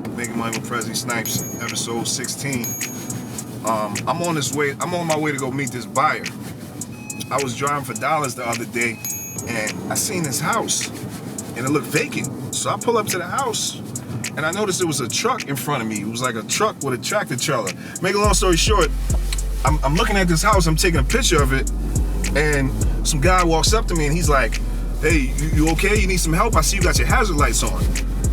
Making Money with Prestley, Snipes, episode 16. I'm on my way to go meet this buyer. I was driving for Dallas the other day, and I seen this house, and it looked vacant. So I pull up to the house, and I noticed there was a truck in front of me. It was like a truck with a tractor trailer. Make a long story short, I'm looking at this house, I'm taking a picture of it, and some guy walks up to me, and he's like, "Hey, you okay? You need some help? I see you got your hazard lights on."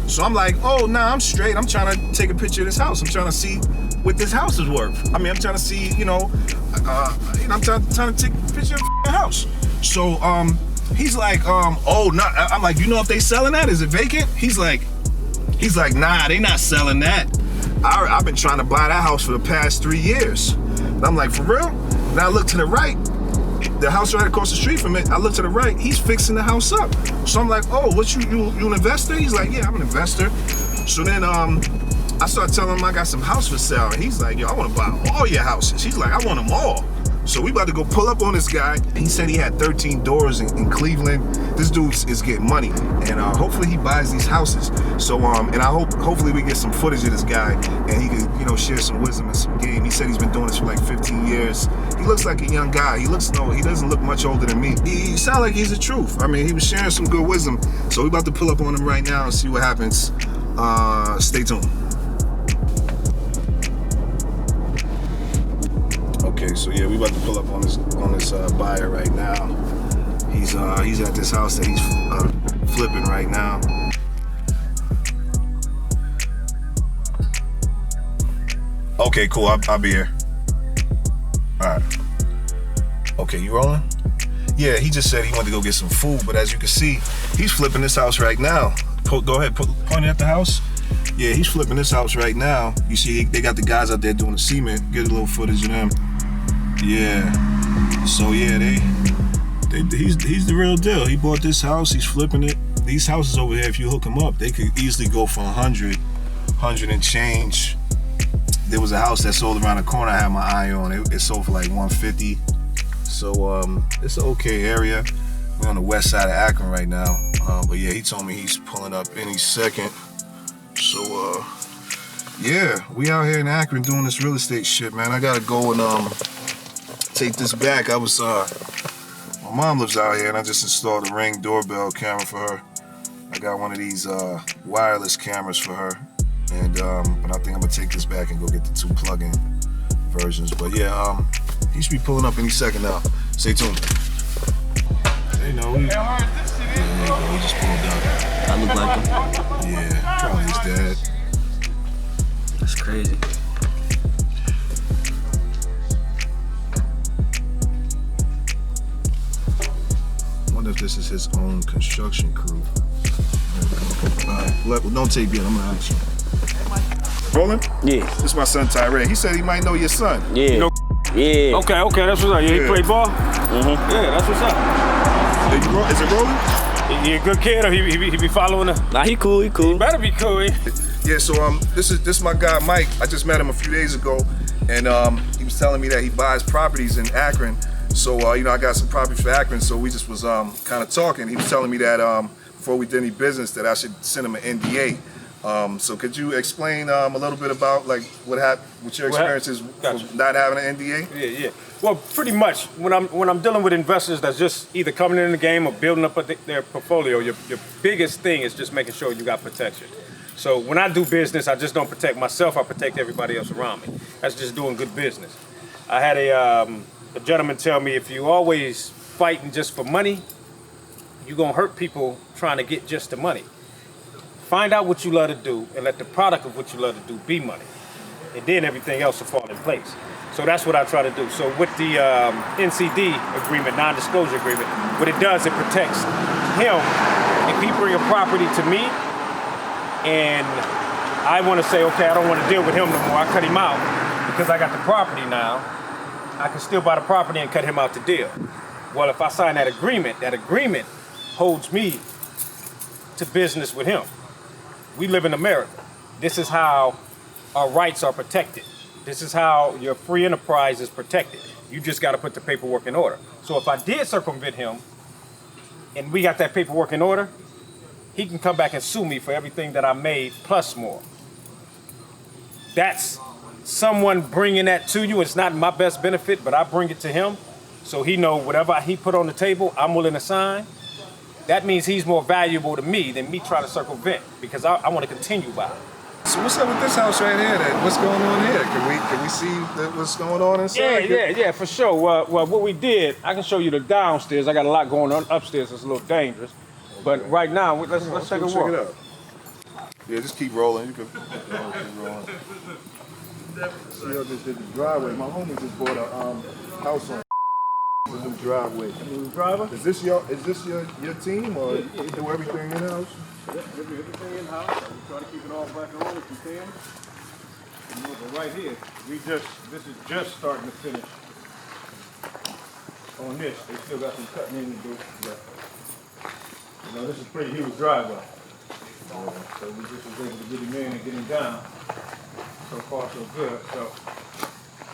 So I'm like, "Oh, nah, I'm straight. I'm trying to take a picture of this house. I'm trying to see what this house is worth. I mean, I'm trying to see, I'm trying to take a picture of the house." So he's like, "Oh, no." I'm like, "You know if they selling that? Is it vacant?" He's like, "Nah, they not selling that. I've been trying to buy that house for the past 3 years." And I'm like, "For real?" And I look to the right. The house right across the street from it, I look to the right, he's fixing the house up. So I'm like, "Oh, what you an investor?" He's like, "Yeah, I'm an investor." So then I start telling him I got some house for sale. And he's like, "Yo, I want to buy all your houses." He's like, "I want them all." So we about to go pull up on this guy. He said he had 13 doors in Cleveland. This dude is getting money, and hopefully he buys these houses. So and hopefully we get some footage of this guy, and he could share some wisdom and some game. He said he's been doing this for like 15 years. He looks like a young guy. He doesn't look much older than me. He sounds like he's the truth. I mean, he was sharing some good wisdom. So we about to pull up on him right now and see what happens. Stay tuned. Okay, so yeah, we about to pull up on this buyer right now. He's at this house that he's flipping right now. Okay, cool. I'll be here. All right. Okay, you rolling? Yeah, he just said he wanted to go get some food, but as you can see, he's flipping this house right now. Go ahead, point it at the house. Yeah, he's flipping this house right now. You see, they got the guys out there doing the cement. Get a little footage of them. Yeah. So yeah, he's the real deal. He bought this house. He's flipping it. These houses over here, if you hook them up, they could easily go for 100 and change. There was a house that sold around the corner. I had my eye on it. It sold for like 150. So it's an okay area. We're on the west side of Akron right now. But yeah, he told me he's pulling up any second. So yeah, we out here in Akron doing this real estate shit, man. I gotta go and take this back. My mom lives out here, and I just installed a Ring doorbell camera for her. I got one of these wireless cameras for her, and but I think I'm gonna take this back and go get the 2 plug-in versions. But yeah, he should be pulling up any second now. Stay tuned. Hey, no, we just pulled up. I look like him. Yeah, probably his dad. That's crazy. I wonder if this is his own construction crew. Alright, don't take it. I'm gonna ask you. Rolling? Yeah. This is my son Tyree. He said he might know your son. Yeah. You know, yeah. Okay, that's what's up. Yeah, he play ball? Mm-hmm. Yeah, that's what's up. Is it rolling? He a good kid, or he be following the... Nah, he cool. He better be cool. Yeah, so this is my guy Mike. I just met him a few days ago, and he was telling me that he buys properties in Akron. So I got some property for Akron, so we just was kind of talking. He was telling me that before we did any business that I should send him an NDA. So could you explain a little bit about like what your experiences with not having an NDA? Yeah. Well, pretty much when I'm dealing with investors that's just either coming in the game or building up their portfolio, your biggest thing is just making sure you got protection. So when I do business, I just don't protect myself, I protect everybody else around me. That's just doing good business. I had a gentleman tell me, if you always fighting just for money, you're gonna hurt people trying to get just the money. Find out what you love to do and let the product of what you love to do be money. And then everything else will fall in place. So that's what I try to do. So with the NCD agreement, non-disclosure agreement, what it does, it protects him. If he bring a property to me and I want to say, okay, I don't want to deal with him no more, I cut him out because I got the property now, I can still buy the property and cut him out the deal. Well, if I sign that agreement holds me to business with him. We live in America. This is how our rights are protected. This is how your free enterprise is protected. You just got to put the paperwork in order. So if I did circumvent him and we got that paperwork in order, he can come back and sue me for everything that I made plus more. that's someone bringing that to you. It's not my best benefit, but I bring it to him. So he know whatever he put on the table, I'm willing to sign. That means he's more valuable to me than me trying to circumvent because I want to continue by it. So what's up with this house right here? What's going on here? Can we see what's going on inside? Yeah, for sure. Well, what we did, I can show you the downstairs. I got a lot going on upstairs. It's a little dangerous, but right now let's take a walk. Check it out. Yeah, just keep rolling. You can keep rolling. See, I just did the driveway. My homie just bought a house on the new driveway. New driver? Is this your team or you do everything in house? Yep, everything in house. We try to keep it all back on if we can. But right here, this is just starting to finish. On this, they still got some cutting in to do. But, this is pretty huge driveway. So we just was able to get him in and get him down. So far, so good.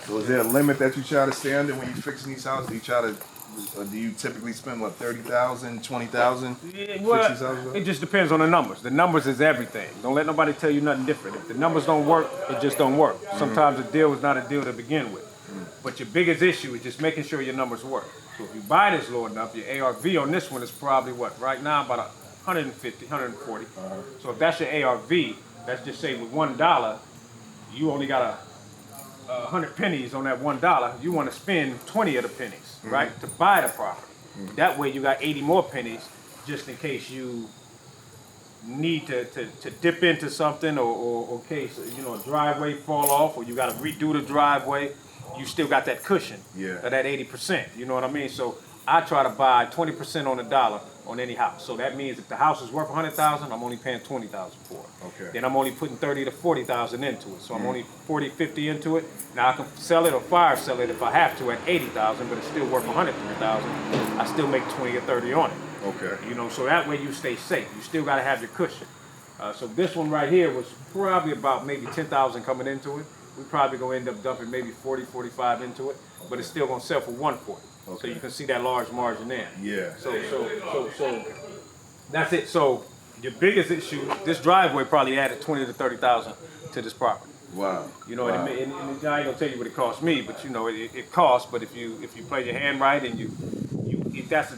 So is there a limit that you try to stay under when you're fixing these houses? Do you typically spend what, 30,000, 20,000? Yeah, well, it just depends on the numbers. The numbers is everything. Don't let nobody tell you nothing different. If the numbers don't work, it just don't work. Sometimes a deal is not a deal to begin with. But your biggest issue is just making sure your numbers work. So if you buy this low enough, your ARV on this one is probably what? Right now about 150, 140. So if that's your ARV, let's just say with $1, you only got 100 pennies on that $1. You want to spend 20 of the pennies, right, to buy the property. That way you got 80 more pennies just in case you need to dip into something or case a driveway fall off or you got to redo the driveway. You still got that cushion of that 80%. You know what I mean? So I try to buy 20% on the dollar on any house. So that means if the house is worth $100,000, I'm only paying $20,000 for it. Okay. Then I'm only putting $30,000 to $40,000 into it. So I'm only $40,000, $50,000 into it. Now I can sell it or fire sell it if I have to at $80,000, but it's still worth $103,000. I still make 20 or 30 on it. Okay. So that way you stay safe. You still got to have your cushion. So this one right here was probably about maybe 10,000 coming into it. We probably gonna end up dumping maybe 40, 45 into it, but it's still gonna sell for 140. Okay. So you can see that large margin there. Yeah. So that's it. So your biggest issue, this driveway probably added 20 to 30,000 to this property. Wow. And I ain't gonna tell you what it cost me, but it costs. But if you play your hand right and that's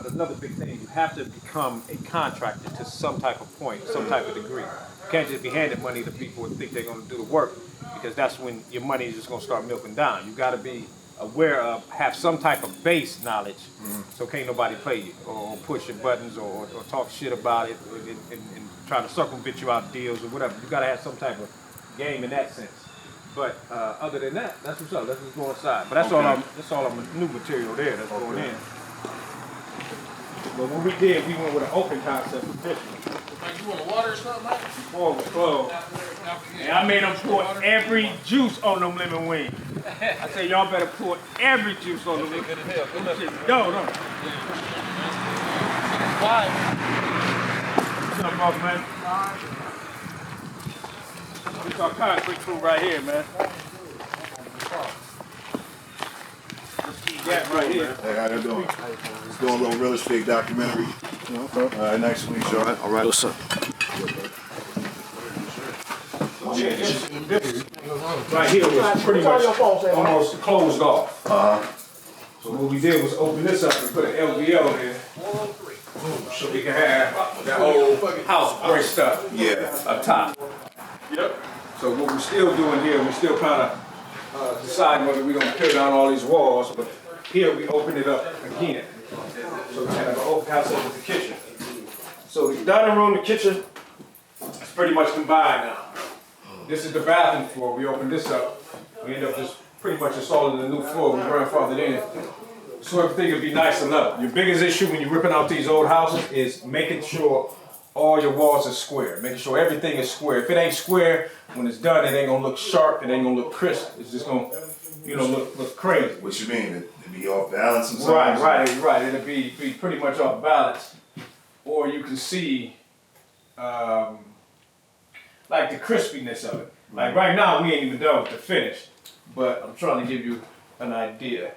another big thing. You have to become a contractor to some type of point, some type of degree. You can't just be handing money to people and think they're gonna do the work, because that's when your money is just gonna start milking down. You gotta be aware of, have some type of base knowledge, so can't nobody play you or push your buttons or talk shit about it and try to circumvent you out deals or whatever. You gotta have some type of game in that sense. But other than that, that's what's up. Let's just go inside. But that's all our new material there that's going in. But when we did, we went with an open concept for fishing. Like you want water or something, Mike? Before it was closed. And I made them pour every juice on them lemon wings. I said, y'all better pour every juice on them. No. Why? What's up, boss, man? This our concrete crew right here, man. That right here. Hey, how you doing? Just doing a little real estate documentary. Nice to meet you. All right, what's up? This right here was pretty much almost closed off. So what we did was open this up and put an LVL in, so we can have that whole house braced up up top. Yep. So what we're still doing here, we're still kind of deciding whether we're going to tear down all these walls, but here we open it up again. So we have an open house up with the kitchen. So the dining room, the kitchen, it's pretty much combined now. This is the bathroom floor. We open this up. We end up just pretty much installing the new floor we grandfathered in. So everything will be nice and level. Your biggest issue when you're ripping out these old houses is making sure all your walls are square. Making sure everything is square. If it ain't square, when it's done, it ain't gonna look sharp. It ain't gonna look crisp. It's just gonna, look crazy. What you mean? It be off balance sometimes? Right. It'll be pretty much off balance. Or you can see, like the crispiness of it. Like right now, we ain't even done with the finish, but I'm trying to give you an idea.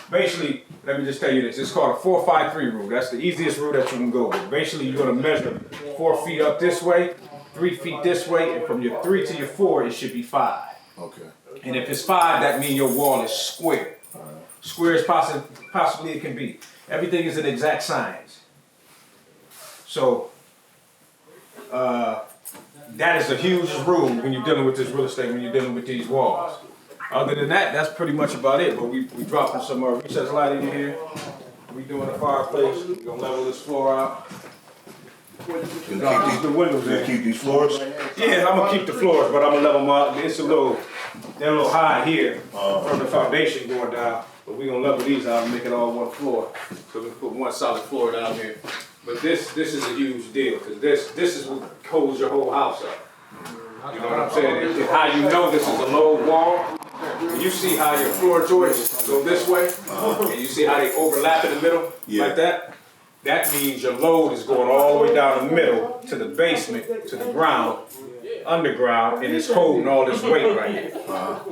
Basically, let me just tell you this. It's called a 4-5-3 rule. That's the easiest rule that you can go with. Basically, you're gonna measure 4 feet up this way, 3 feet this way, and from your 3 to your 4, it should be 5. Okay. And if it's 5, that means your wall is square. Square as possibly it can be. Everything is an exact science. So, that is the hugest rule when you're dealing with this real estate, when you're dealing with these walls. Other than that, that's pretty much about it. But we dropping some recess lighting in here. We doing a fireplace. We're gonna level this floor out. Drop the windows in. Keep these floors? Yeah, I'm gonna keep the floors, but I'm gonna level them out. It's they're a little high here from the foundation going down. But we're gonna level these out and make it all one floor. So we can put one solid floor down here. But this is a huge deal, because this is what holds your whole house up. You know what I'm saying? It's how you know this is a low wall. You see how your floor joists go this way, and you see how they overlap in the middle, like that? That means your load is going all the way down the middle to the basement, to the ground, underground, and it's holding all this weight right here.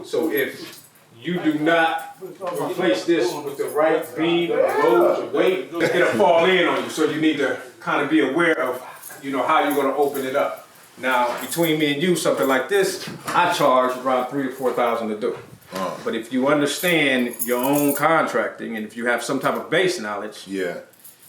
So if you do not replace this with the right beam, load, weight, it'll fall in on you. So you need to kind of be aware of, how you're going to open it up. Now, between me and you, something like this, I charge around $3,000 to $4,000 to do. But if you understand your own contracting, and if you have some type of base knowledge,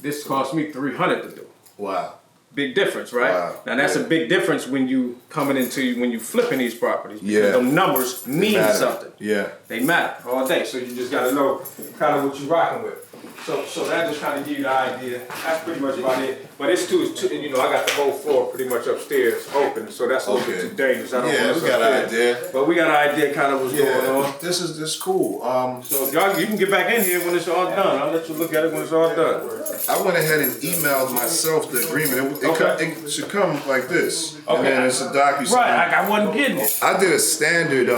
this cost me $300 to do. Wow. Big difference, right? Wow. Now that's a big difference when you when you flipping these properties. Yeah. Those numbers mean something. Yeah. They matter all day. So you just gotta know kind of what you're rocking with. So that just kind of give you the idea. That's pretty much about it. But it's too, I got the whole floor pretty much upstairs open, so that's a little bit too dangerous. I don't want we got an idea. But we got an idea kind of what's going on. This is cool. So y'all, you can get back in here when it's all done. I'll let you look at it when it's all done. I went ahead and emailed myself the agreement. It should come like this. And then it's a docu. Right, I wasn't getting it. I did a standard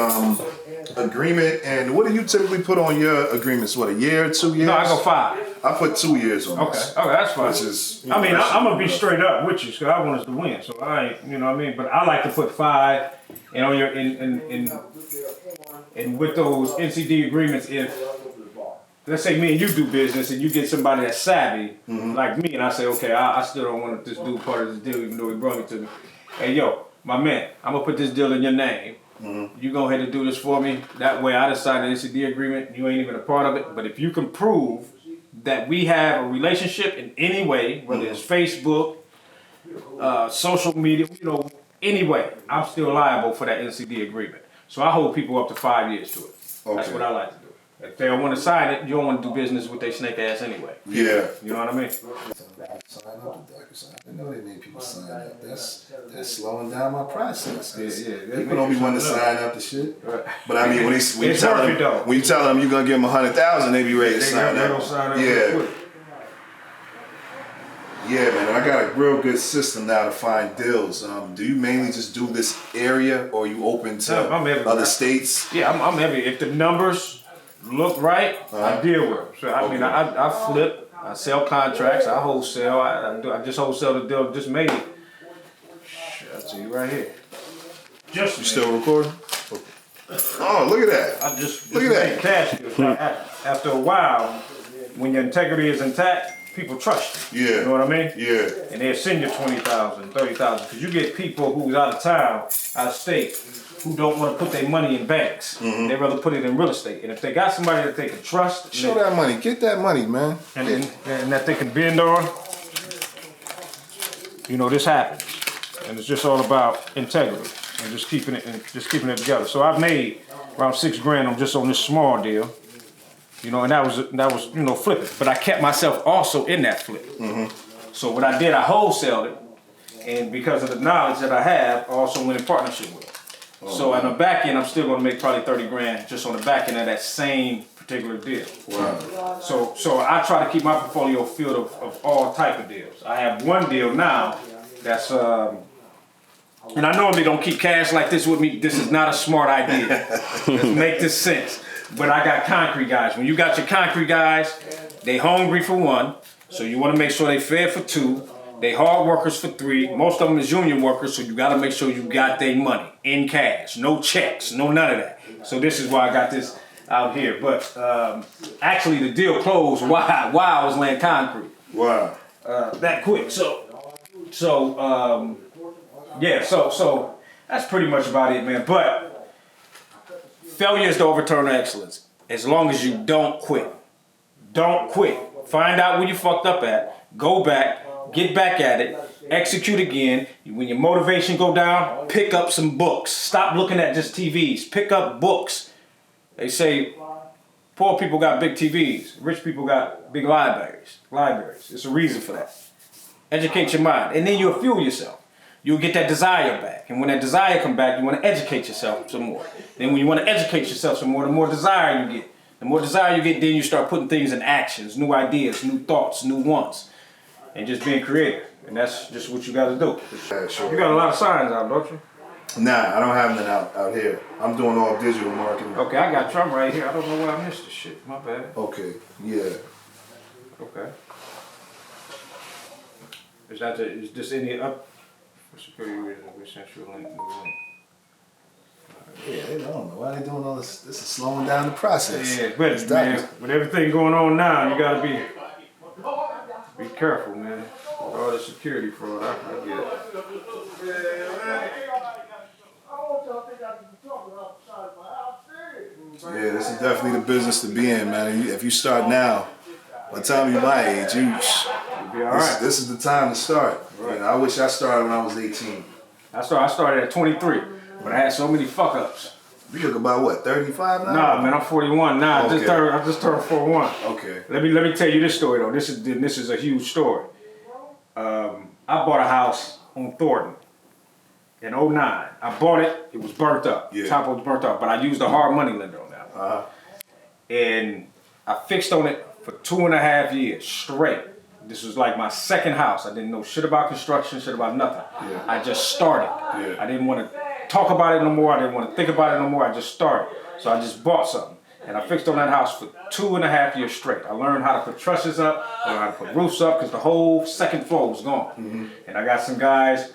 agreement, and what do you typically put on your agreements? What, a year, 2 years? No, I go 5. I put 2 years on this. Okay, that's fine. Which is, I'm gonna be straight up with you, because I want us to win. So I ain't, you know what I mean. But I like to put 5, and on your and with those NCD agreements, if let's say me and you do business, and you get somebody that's savvy like me, and I say, okay, I still don't want this dude part of this deal, even though he brought it to me. Hey, yo, my man, I'm gonna put this deal in your name. You go ahead and do this for me. That way I decide the NCD agreement. You ain't even a part of it. But if you can prove that we have a relationship in any way, whether it's Facebook, social media, any way, I'm still liable for that NCD agreement. So I hold people up to 5 years to it. That's what I like to do. If they don't want to sign it, you don't want to do business with their snake ass anyway. Yeah. You know what I mean? Sign up to DocuSign. I know they made people sign up. That's slowing down my process. People don't be wanting to sign up to shit. Right. But I mean, when you tell them you're gonna give them 100,000, they be ready to sign up. Yeah, man. I got a real good system now to find deals. Do you mainly just do this area, or are you open to other states? Yeah, I'm heavy. If the numbers look right, I deal with them. So I mean, I flip. I sell contracts. I wholesale. I just wholesale the deal. Just made it. I'll tell you right here. You still recording? Oh, look at that. I just look at that. Cash deals. After a while, when your integrity is intact, people trust you. Yeah. You know what I mean? Yeah. And they'll send you 20,000, 30,000, because you get people who's out of town, out of state, who don't want to put their money in banks. They rather put it in real estate. And if they got somebody that they can trust, show that money, get that money, man, and that they can bend on, this happens. And it's just all about integrity and just keeping it together. So I've made around $6,000 on this small deal. And that was flipping. But I kept myself also in that flip. So what I did, I wholesaled it, and because of the knowledge that I have, I also went in partnership with it. So on the back end, I'm still gonna make probably $30,000 just on the back end of that same particular deal. Wow. So I try to keep my portfolio filled of all type of deals. I have one deal now that's and I normally don't keep cash like this with me. This is not a smart idea. Let's make this sense. But I got concrete guys. When you got your concrete guys, they hungry for 1, so you want to make sure they fed for 2. They hard workers for 3. Most of them is union workers, so you got to make sure you got their money in cash, no checks, no none of that. So this is why I got this out here. But actually, the deal closed while I was laying concrete. Wow. That quick. So Yeah, so that's pretty much about it, man. But failure is the overturn of excellence. As long as you don't quit. Don't quit. Find out where you fucked up at. Go back. Get back at it. Execute again. When your motivation go down, pick up some books. Stop looking at just TVs. Pick up books. They say poor people got big TVs. Rich people got big libraries. It's a reason for that. Educate your mind. And then you'll fuel yourself. You'll get that desire back. And when that desire come back, you want to educate yourself some more. Then when you want to educate yourself some more, the more desire you get. The more desire you get, then you start putting things in actions, new ideas, new thoughts, new wants. And just being creative. And that's just what you got to do. Yeah, sure. You got a lot of signs out, don't you? Nah, I don't have none out here. I'm doing all digital marketing. Okay, I got Trump right here. I don't know why I missed this shit. My bad. Okay, yeah. Okay. Is this any up? For security reasons, we sent you a link. Yeah, I don't know why they doing all this. This is slowing down the process. Yeah, but man, with everything going on now, you gotta be careful, man. With all the security fraud, I get it. Yeah, this is definitely the business to be in, man. If you start now, by the time you're my age, You'll be all right. this is the time to start. Right. You know, I wish I started when I was 18. I started at 23, but I had so many fuck ups. You look about what, 35 now? Nah, man, I'm 41 now. Okay. I just turned 41. Okay. Let me tell you this story though. This is a huge story. I bought a house on Thornton in 09. I bought it. It was burnt up. Yeah. Top was burnt up, but I used a hard money lender on that. And I fixed on it for 2.5 years straight. This was like my second house. I didn't know shit about construction, shit about nothing. Yeah. I just started. Yeah. I didn't want to talk about it no more. I didn't want to think about it no more. I just started. So I just bought something. And I fixed on that house for 2.5 years straight. I learned how to put trusses up, I learned how to put roofs up, because the whole second floor was gone. Mm-hmm. And I got some guys,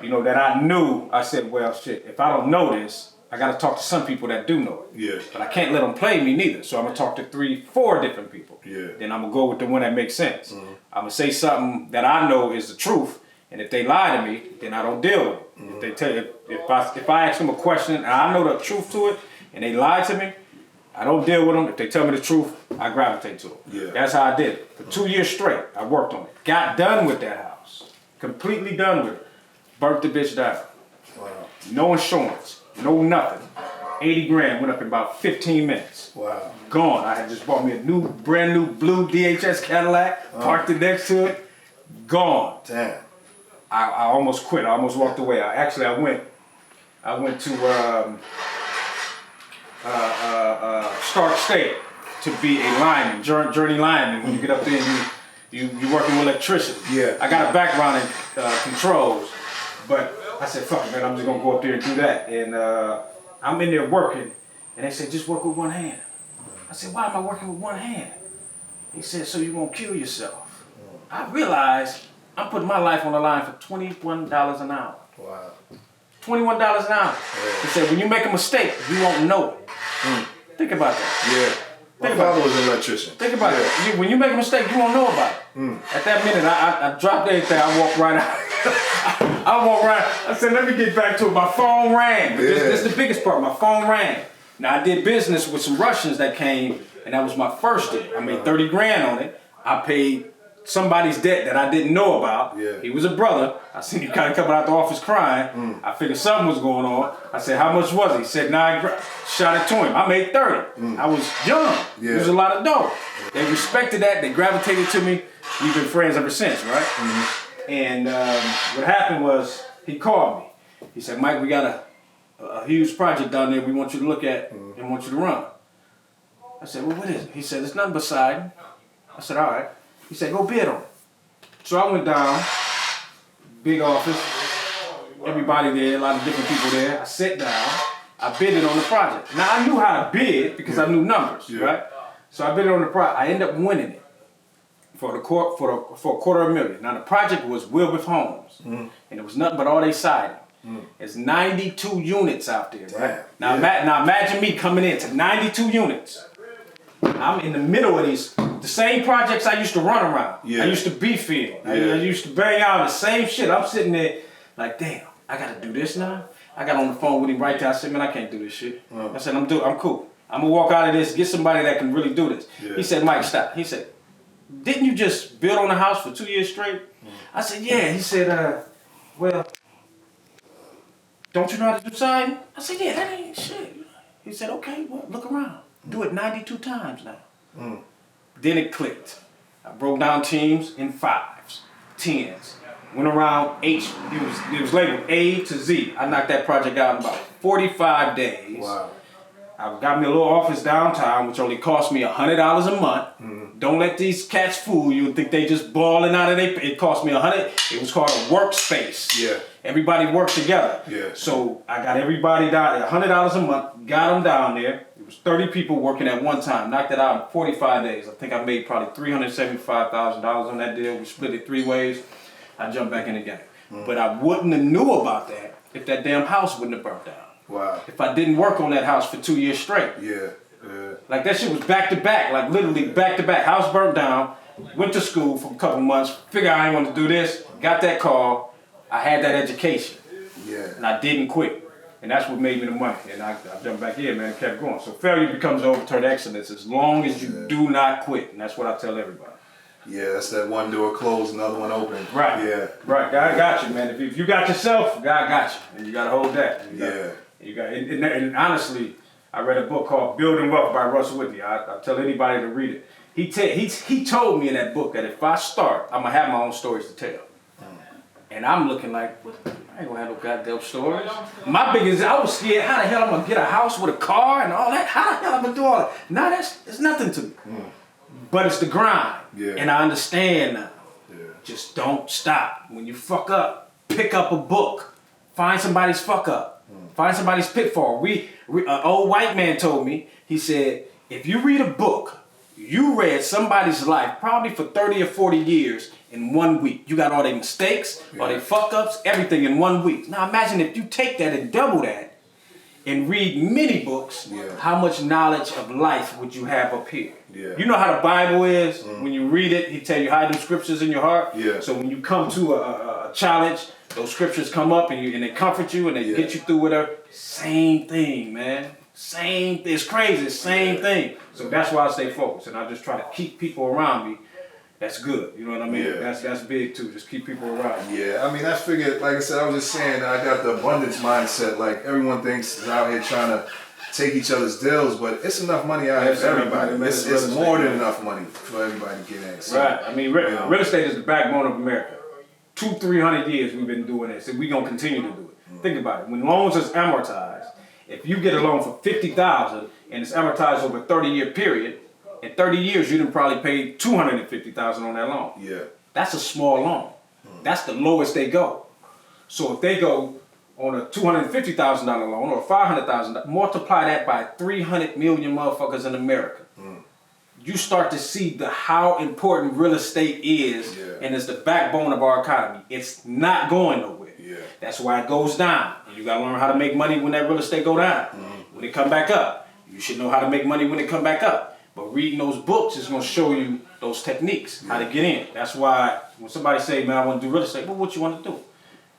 that I knew. I said, well, shit, if I don't know this, I got to talk to some people that do know it. Yeah. But I can't let them play me neither. So I'm going to talk to 3-4 different people. Yeah. Then I'm going to go with the one that makes sense. Mm-hmm. I'm going to say something that I know is the truth. And if they lie to me, then I don't deal with it. Mm-hmm. If they tell you, if I ask them a question and I know the truth to it, and they lie to me, I don't deal with them. If they tell me the truth, I gravitate to them. Yeah. That's how I did it. For 2 years straight, I worked on it. Got done with that house. Completely done with it. Burnt the bitch down. Wow. No insurance. No nothing. 80 grand went up in about 15 minutes. Wow. Gone. I had just bought me a brand new blue DHS Cadillac, parked it next to it. Gone. Damn. I almost quit. I almost walked away. I went to Stark State to be a lineman, journey lineman. When you get up there and you working with electricians. Yeah. I got a background in controls, but I said, fuck it, man, I'm just gonna go up there and do that. And I'm in there working, and they said, just work with one hand. I said, why am I working with one hand? He said, so you won't kill yourself. I realized I'm putting my life on the line for $21 an hour. Wow. $21 an hour. Yeah. He said, when you make a mistake, you won't know it. Think about that. Yeah. My father was an electrician. Think about it. When you make a mistake, you won't know about it. At that minute, I dropped everything. I walked right out. I said, let me get back to it. My phone rang. This is the biggest part. My phone rang. Now, I did business with some Russians that came, and that was my first deal. I made 30 grand on it. I paid somebody's debt that I didn't know about. Yeah. He was a brother. I seen him kind of coming out the office crying. I figured something was going on. I said, how much was it? He said, 9 grand. Shot it to him. I made 30. I was young. Yeah. It was a lot of dough. They respected that. They gravitated to me. We've been friends ever since, right? And what happened was, he called me. He said, Mike, we got a huge project down there we want you to look at and want you to run. I said, well, what is it? He said, it's nothing but siding. I said, all right. He said, go bid on it. So I went down, big office, everybody there, a lot of different people there. I sat down, I bidded on the project. Now I knew how to bid because I knew numbers, right? So I bidded on the project. I ended up winning it for a $250,000. Now the project was Wilbur Homes, and it was nothing but all they siding. There's 92 units out there, right? Now imagine me coming into 92 units. I'm in the middle of these, the same projects I used to run around. I used to beef in. I used to bang out the same shit. I'm sitting there like, damn, I gotta do this now. I got on the phone with him right there. I said, man, I can't do this shit. I said, I'm cool. I'm gonna walk out of this, get somebody that can really do this. Yeah. He said, Mike, stop. He said, didn't you just build on the house for 2 years straight? I said, yeah. He said, well, don't you know how to do siding? I said, yeah, that ain't shit. He said, okay, well, look around. Do it 92 times now. Then it clicked. I broke down teams in 5s, 10s. Went around H, it was labeled A to Z. I knocked that project out in about 45 days. Wow. I got me a little office downtown, which only cost me $100 a month. Don't let these cats fool you and think they just balling out of it cost me $100. It was called a workspace. Yeah. Everybody worked together. Yeah. So I got everybody down, $100 a month, got them down there. It was 30 people working at one time. Knocked it out in 45 days. I think I made probably $375,000 on that deal. We split it 3 ways. I jumped back in the game. But I wouldn't have knew about that if that damn house wouldn't have burnt down. Wow. If I didn't work on that house for 2 years straight. Yeah. Like that shit was back to back, like literally back to back. House burnt down, went to school for a couple months, figured I didn't want to do this, got that call, I had that education. Yeah. And I didn't quit. And that's what made me the money. And I jumped back in, man, and kept going. So failure becomes overturned excellence as long as you do not quit. And that's what I tell everybody. Yeah, that's that one door closed, another one open. Right. Yeah. Right. God got you, man. If you got yourself, God got you. And you got to hold that. And honestly, I read a book called Building Wealth by Russell Whitney. I tell anybody to read it. He told me in that book that if I start, I'm going to have my own stories to tell. And I'm looking like, what? I ain't gonna have no goddamn stories. My biggest, I was scared, how the hell I'm gonna get a house with a car and all that? How the hell I'm gonna do all that? Now it's nothing to me. But it's the grind. Yeah. And I understand now. Yeah. Just don't stop. When you fuck up, pick up a book. Find somebody's fuck up. Find somebody's pitfall. An old white man told me, he said, if you read a book, you read somebody's life probably for 30 or 40 years in 1 week. You got all their mistakes, all their fuck ups, everything in 1 week. Now imagine if you take that and double that and read many books, how much knowledge of life would you have up here? Yeah. You know how the Bible is? When you read it, he tell you hide them scriptures in your heart. Yeah. So when you come to a challenge, those scriptures come up and they comfort you and they get you through whatever. Same thing, man. Same thing. It's crazy. Same thing. So that's why I stay focused, and I just try to keep people around me. That's good. You know what I mean? Yeah. That's big too. Just keep people around me. Yeah. I mean, I figured, like I said, I was just saying, I got the abundance mindset. Like everyone thinks is out here trying to take each other's deals, but it's enough money out here for everybody. It's more than enough money for everybody to get in. So, right. I mean, real estate is the backbone of America. 200-300 years we've been doing this, and we're gonna continue to do it. Think about it. When loans is amortized, if you get a loan for $50,000 and it's amortized over a 30-year period, in 30 years you done probably paid $250,000 on that loan. Yeah. That's a small loan. That's the lowest they go. So if they go on a $250,000 loan or $500,000, multiply that by 300 million motherfuckers in America. You start to see how important real estate is, and it's the backbone of our economy. It's not going nowhere. That's why it goes down. And you gotta learn how to make money when that real estate go down. When it come back up, you should know how to make money when it come back up. But reading those books is gonna show you those techniques, how to get in. That's why when somebody say, man, I wanna do real estate, well, what you wanna do?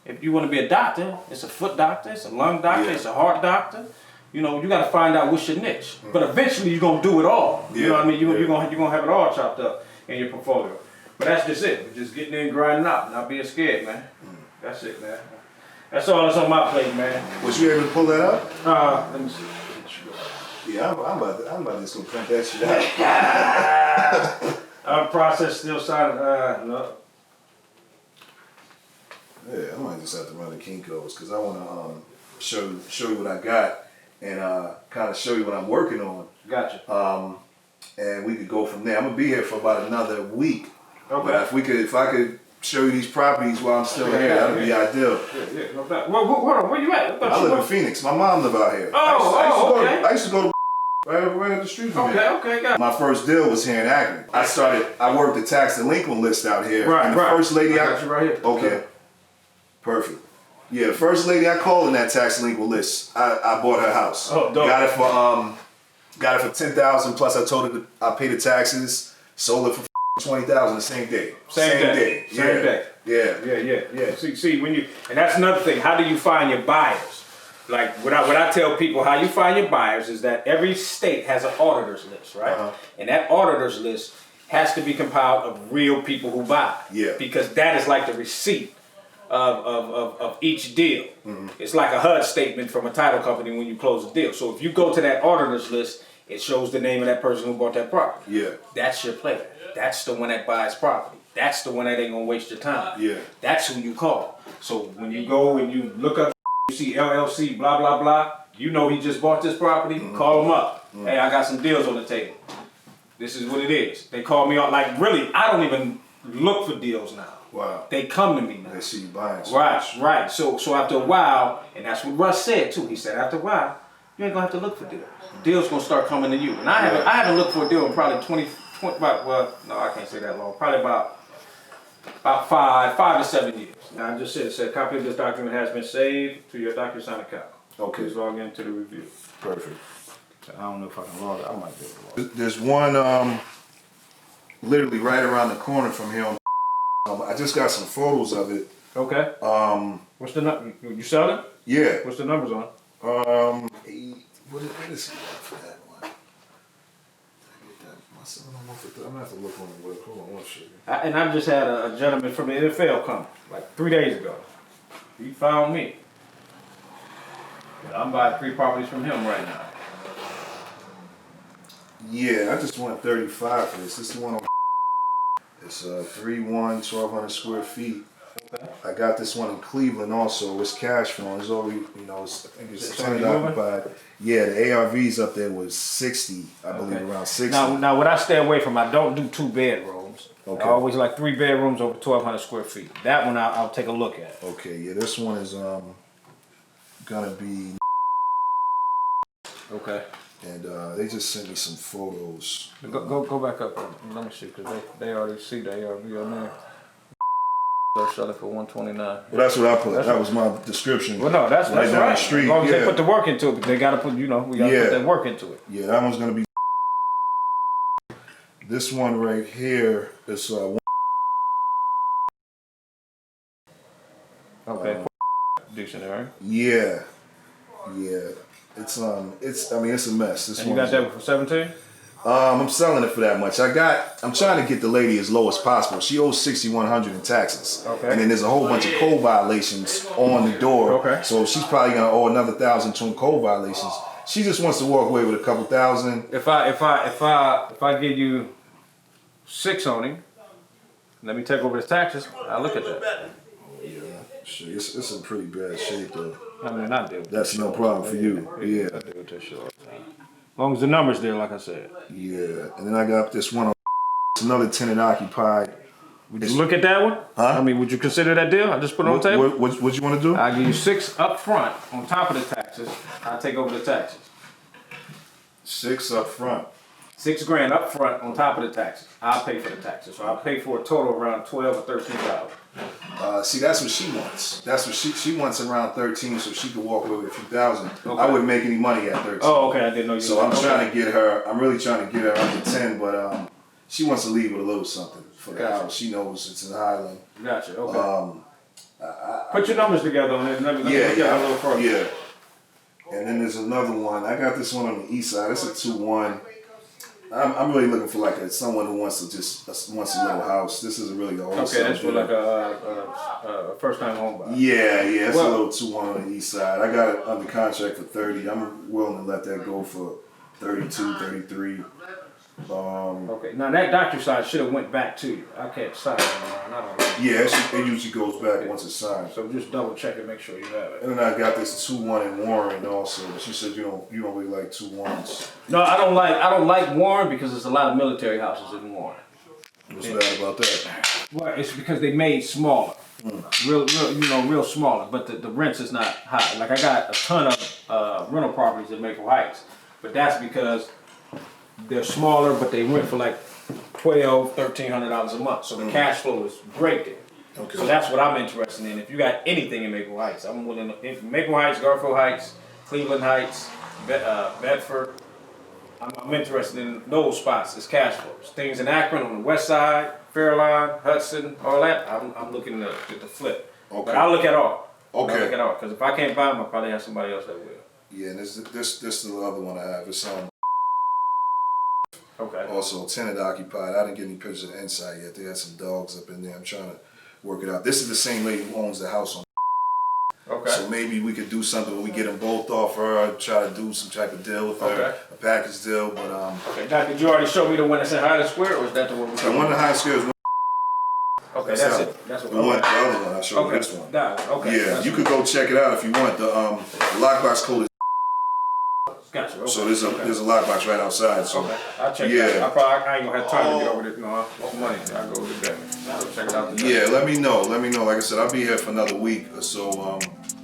If you wanna be a doctor, it's a foot doctor, it's a lung doctor, it's a heart doctor. You know, you gotta find out what's your niche. But eventually you're gonna do it all. You know what I mean? You're gonna have it all chopped up in your portfolio. But that's just it. We're just getting in and grinding out, not being scared, man. That's it, man. That's all that's on my plate, man. Was you able to pull that up? Let me see. Yeah, I'm about to just go print that shit out. Our process still silent. No. Yeah, I might just have to run the Kinko's because I want to show you what I got and kind of show you what I'm working on. Gotcha. And we could go from there. I'm gonna be here for about another week. Okay. But if I could show you these properties while I'm still here, that'd be ideal. Yeah, no doubt. Well, hold on, where you at? I live in Phoenix. My mom live out here. Okay. I used to go to right up the street from here. Okay, got it. My first deal was here in Akron. I worked the tax delinquent list out here. Right, and the first lady I got you right here. Okay. Perfect. Yeah, the first lady I called in that tax delinquent list, I bought her house. Oh, dope. Got it for $10,000 plus I told her I paid the taxes, sold it for $20,000 the same day. Same day. Yeah. Yeah. See, when you, and that's another thing. How do you find your buyers? Like what I tell people, how you find your buyers is that every state has an auditor's list, right? And that auditor's list has to be compiled of real people who buy. Yeah. Because that is like the receipt of each deal. It's like a HUD statement from a title company when you close a deal. So if you go to that auditor's list, it shows the name of that person who bought that property. Yeah. That's your player. That's the one that buys property. That's the one that ain't gonna waste your time. Yeah. That's who you call. So when you go and you look up, you see LLC, blah, blah, blah, you know he just bought this property, call him up. Hey, I got some deals on the table. This is what it is. They call me on, like really, I don't even look for deals now. Wow. They come to me now. They see you buying. Right. So after a while, and that's what Russ said too. He said after a while, you ain't gonna have to look for deals. Deals gonna start coming to you. And I haven't looked for a deal in probably 20 well, no, I can't say that long. Probably about 5 to 7 years. Now I just said, it said, copy of this document has been saved to your DocuSign account. Okay. Please log into the review. Perfect. I don't know if I can log it. I might be able to log it. There's one literally right around the corner from here. I just got some photos of it. Okay. What's the number? You selling? Yeah. What's the numbers on? What is it for that one? I'm gonna have to look on the web. Hold on one second. And I just had a gentleman from the NFL come like 3 days ago. He found me. I'm buying 3 properties from him right now. Yeah, I just want 35 for this. This is the one on. It's 1,200 square feet. Okay. I got this one in Cleveland also. It's cash flow. It's already, I think it's already tenant occupied. Yeah, the ARVs up there was 60, I believe, around 60. Now, what I stay away from, I don't do 2 bedrooms. Okay. I always like 3 bedrooms over 1,200 square feet. That one I'll take a look at. Okay, yeah, this one is gonna be. Okay. And they just sent me some photos. Go back up. Let me see, because they already see the ARV on there. They're selling for 129. Well, that's what I put. That was my description. Well, no, that's right down right. the street. As long as yeah. they put the work into it, but they gotta put, we gotta put that work into it. Yeah, that one's gonna be. This one right here is Okay. Dictionary. Yeah. It's it's a mess. This And you got that for 17? I'm selling it for that much. I'm trying to get the lady as low as possible. She owes $6,100 in taxes. Okay. And then there's a whole bunch of code violations on the door. Okay. So she's probably gonna owe another $1,000 in code violations. She just wants to walk away with a couple thousand. If I give you 6 on him, let me take over the taxes, I'll look at that. Yeah, shit, it's in pretty bad shape though. I mean, I deal with That's no problem for you. Yeah. I deal with that shit all the time. As long as the number's there, like I said. Yeah. And then I got this one on. It's another tenant occupied. Would you look at that one? Huh? I mean, would you consider that deal? I just put it on the table. What you want to do? I'll give you 6 up front on top of the taxes. I'll take over the taxes. 6 up front. $6,000 up front on top of the taxes. I'll pay for the taxes. So I'll pay for a total around 12 or 13,000. See, that's what she wants. That's what she wants around 13, so she could walk away with a few thousand. Okay. I wouldn't make any money at 13. Oh, okay. I didn't know you. So I'm trying to get her. I'm really trying to get her under 10, but she wants to leave with a little something for the house. She knows it's in Highland. Gotcha. Okay. Put your numbers together on it. And let me look at it a little further. Yeah. And then there's another one. I got this one on the east side. It's a 2-1. I'm really looking for someone who wants a little house. This isn't really a wholesale. Okay, that's for like a first-time home buyer. Yeah, it's a little 2-1 on the east side. I got it under contract for 30. I'm willing to let that go for 32, 33. Okay, now that DocuSign should have went back to you. I can't sign it anymore. Yeah, it usually goes back once it's signed. So just double check and make sure you have it. And then I got this 2-1 in Warren also. She said you don't really like 2-1s. No, I don't like Warren because there's a lot of military houses in Warren. What's bad about that? Well, it's because they made smaller, real smaller. But the rents is not high. Like I got a ton of rental properties in Maple Heights, but that's because they're smaller, but they rent for like $1,200, $1,300 a month. So the cash flow is great there. Okay. So that's what I'm interested in. If you got anything in Maple Heights, I'm willing to. Maple Heights, Garfield Heights, Cleveland Heights, Bedford, I'm interested in those spots as cash flows. Things in Akron on the west side, Fairline, Hudson, all that. I'm looking to flip. Okay. But I'll look at all. Okay. I'll look at all. Because if I can't buy them, I'll probably have somebody else that will. Yeah, and this is the other one I have. It's Okay. also tenant occupied. I didn't get any pictures of the inside yet. They had some dogs up in there. I'm trying to work it out. This is the same lady who owns the house on. Okay. So maybe we could do something where we get them both off her, try to do some type of deal with her, Okay. a package deal. But Okay. Now, did you already show me the one that's in Highland Square, or is that the one we're the talking one in about? the high school is Okay, that's it. That's what. the one. The other one I showed you this one. That one. Okay. Yeah, That's you could go check it out if you want. The lockbox code is Gotcha. Okay. so there's a lockbox right outside. So Okay. I'll check it yeah. out. I ain't gonna have time to get over this. No, it's money. I'll go with that. I'll check it out. Yeah, let me know. Like I said, I'll be here for another week or so.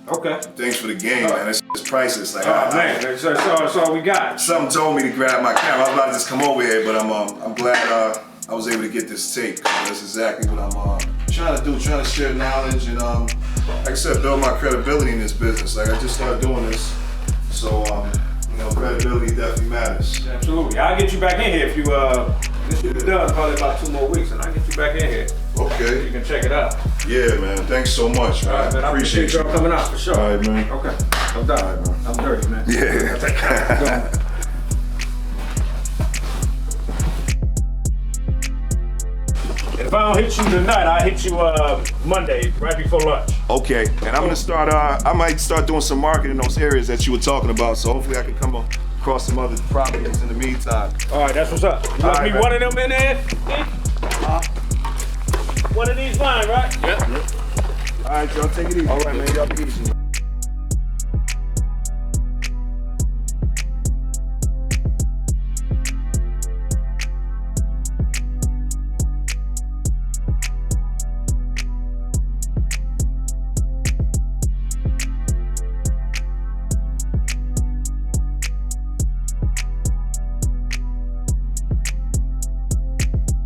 Okay. Thanks for the game, man. It's priceless. Like, Oh man, that's all we got. something told me to grab my camera. I was about to just come over here, but I'm glad I was able to get this tape. That's exactly what I'm trying to do. Trying to share knowledge and like I said, build my credibility in this business. Like I just started doing this, so credibility definitely matters. Absolutely. I'll get you back in here if you this should be done probably about 2 more weeks, and I'll get you back in here. Okay. You can check it out. Yeah, man. Thanks so much, man. All right, man. I appreciate you. y'all coming out for sure. All right, man. Okay. I'm done. All right, man. I'm dirty, man. Yeah. If I don't hit you tonight, I'll hit you Monday, right before lunch. Okay, and I'm gonna start. I might start doing some marketing in those areas that you were talking about. So hopefully I can come across some other properties in the meantime. All right, that's what's up. You All left right, me man. one of them in there? One of these lines, right? All right, y'all take it easy. All right, man. Y'all be easy.